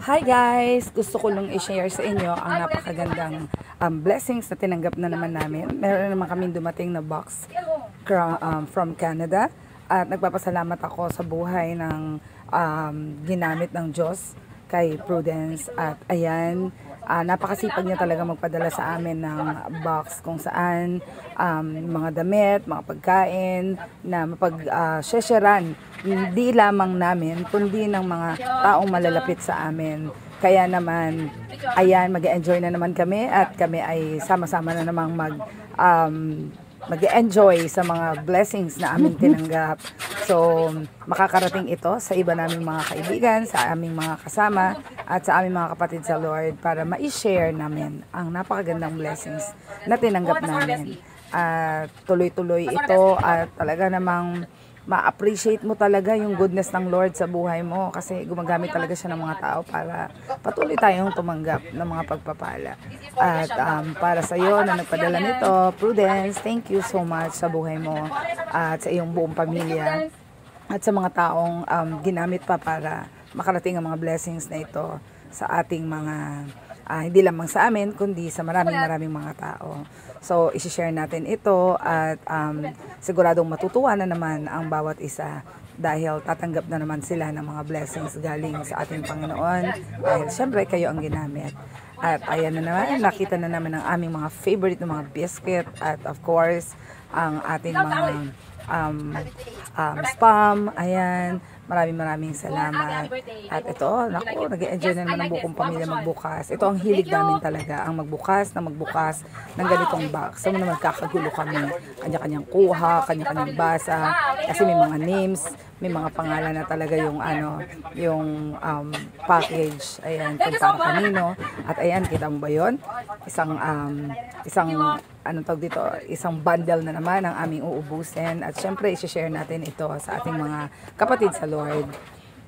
Hi guys! Gusto ko lang i-share sa inyo ang napakagandang blessings na tinanggap na naman namin. Meron naman kaming dumating na box from Canada. At nagpapasalamat ako sa buhay ng ginamit ng Diyos kay Prudence. At ayan, napakasipag niya talaga magpadala sa amin ng box kung saan mga damit, mga pagkain na mapag-sharean hindi lamang namin kundi ng mga taong malalapit sa amin. Kaya naman, ayan, mag-enjoy na naman kami at kami ay sama-sama na namang mag-enjoy sa mga blessings na aming tinanggap. So, makakarating ito sa iba naming mga kaibigan, sa aming mga kasama, at sa aming mga kapatid sa Lord para ma-share namin ang napakagandang blessings na tinanggap namin. At tuloy-tuloy ito at talaga namang ma-appreciate mo talaga yung goodness ng Lord sa buhay mo kasi gumagamit talaga siya ng mga tao para patuloy tayong tumanggap ng mga pagpapala. At para sa iyo na nagpadala nito, Prudence, thank you so much sa buhay mo at sa iyong buong pamilya at sa mga taong ginamit pa para makarating ang mga blessings na ito sa ating mga hindi lamang sa amin, kundi sa maraming mga tao. So, isi-share natin ito at siguradong matutuwa na naman ang bawat isa dahil tatanggap na naman sila ng mga blessings galing sa ating Panginoon dahil syempre kayo ang ginamit. At ayan na naman, nakita na namin ang aming mga favorite na mga biscuit at of course, ang ating mga spam, ayan. Maraming salamat. At ito, naku, nag-enjoy na naman ang buong pamilya magbukas. Ito ang hilig namin talaga, ang magbukas ng ganitong box. So, naman kakagulo kami. Kanya-kanyang kuha, kanya-kanyang basa. Kasi may mga names, may mga pangalan na talaga yung package. Ayan, kung para kanino. At ayan, kita mo ba yun? Isang bundle na naman ang aming uubusin. At syempre, isi-share natin ito sa ating mga kapatid sa Lord.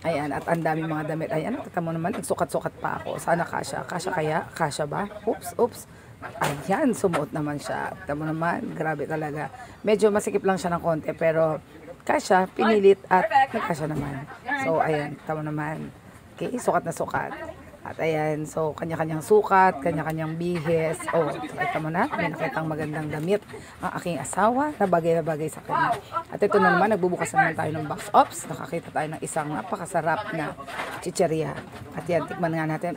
Ayan, at ang daming mga damit. Ayan, nakita mo naman, nagsukat-sukat pa ako. Sana kasya. Kasya kaya? Kasya ba? Oops. Ayan, sumuot naman siya. Kita mo naman, grabe talaga. Medyo masikip lang siya ng konti, pero kasya, pinilit at nagkasya naman. So, ayan, kita mo naman. Okay, sukat na sukat. At ayan, so kanya-kanyang sukat, kanya-kanyang bihis. Oh, nakita mo na, may nakitang magandang damit ang aking asawa na bagay sa kanya. At ito na naman, nagbubukas naman tayo ng box. Oops, nakakita tayo ng isang napakasarap na chicheria. At yan, tikman nga natin.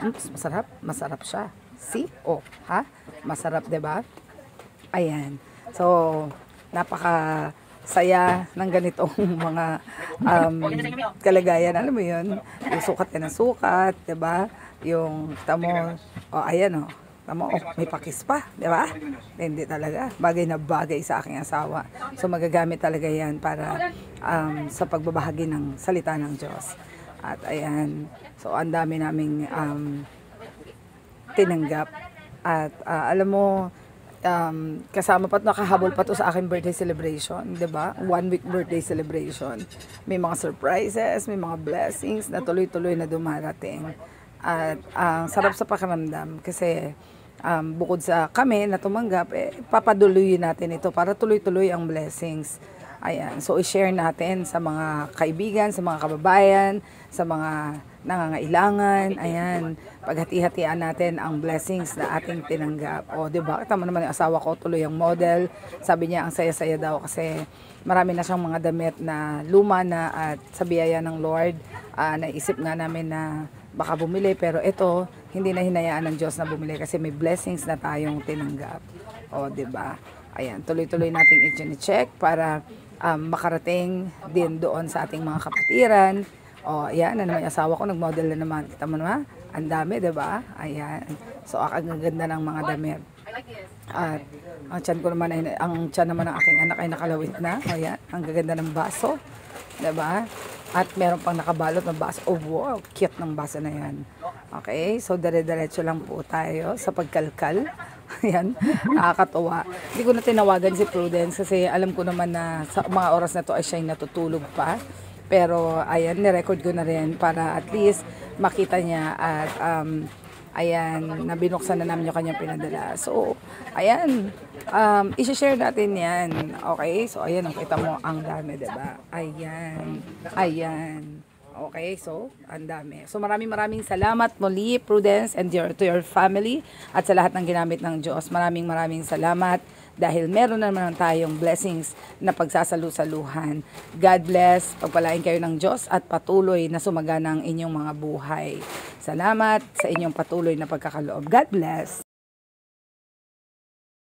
Masarap siya. See? Oh, ha? Masarap, diba? Ayan. So, saya ng ganitong mga kalagayan. Alam mo yun? Yung sukat ka ng sukat, diba? Yung tamo, ayan tamo, may pakis pa, di ba? Hindi talaga, bagay na bagay sa aking asawa. So magagamit talaga yan para sa pagbabahagi ng salita ng Diyos. At ayan, so ang dami naming tinanggap. At alam mo, kasama pa nakahabol pa to sa aking birthday celebration, 'di ba? 1 week birthday celebration. May mga surprises, may mga blessings na tuloy-tuloy na dumarating. At ang sarap sa pakiramdam kasi bukod sa kami na tumanggap, papaduloyin natin ito para tuloy-tuloy ang blessings. Ayan, so i-share natin sa mga kaibigan, sa mga kababayan, sa mga nangangailangan. Ayan, paghati-hatian natin ang blessings na ating tinanggap. O, di ba? Tama naman yung asawa ko, tuloy ang model. Sabi niya, ang saya-saya daw kasi marami na siyang mga damit na luma na at sa biyaya ng Lord. Naisip nga namin na baka bumili, pero ito, hindi na hinayaan ng Diyos na bumili kasi may blessings na tayong tinanggap. O, di ba? Ayan, tuloy-tuloy nating i-check para makarating din doon sa ating mga kapatiran. O, ayan, na naman yung asawa ko, nag-model na naman. Kita mo naman, ang dami, diba? Ayan. So, ang ganda ng mga damit. At ang tiyan naman ng aking anak ay nakalawit na. Ayan, ang gaganda ng baso. Diba? At meron pang nakabalot ng baso. Oh, wow, cute ng baso na yan. Okay, so dire-diretso lang po tayo sa pagkalkal. Ayan, nakakatuwa. Hindi ko na tinawagan si Prudence kasi alam ko naman na sa mga oras na to ay siya'y natutulog pa. Pero ayan, nirecord ko na rin para at least makita niya at ayan, nabinuksan na namin yung kanyang pinadala. So, ayan, isi-share natin yan. Okay? So, ayan, nakita mo ang dami, diba? Ayan. Okay, so, ang dami. So, maraming salamat muli, Prudence, and to your family, at sa lahat ng ginamit ng Diyos. Maraming salamat dahil meron naman tayong blessings na pagsasalu-saluhan. God bless, pagpalain kayo ng Diyos at patuloy na sumagana ang inyong mga buhay. Salamat sa inyong patuloy na pagkakaloob. God bless.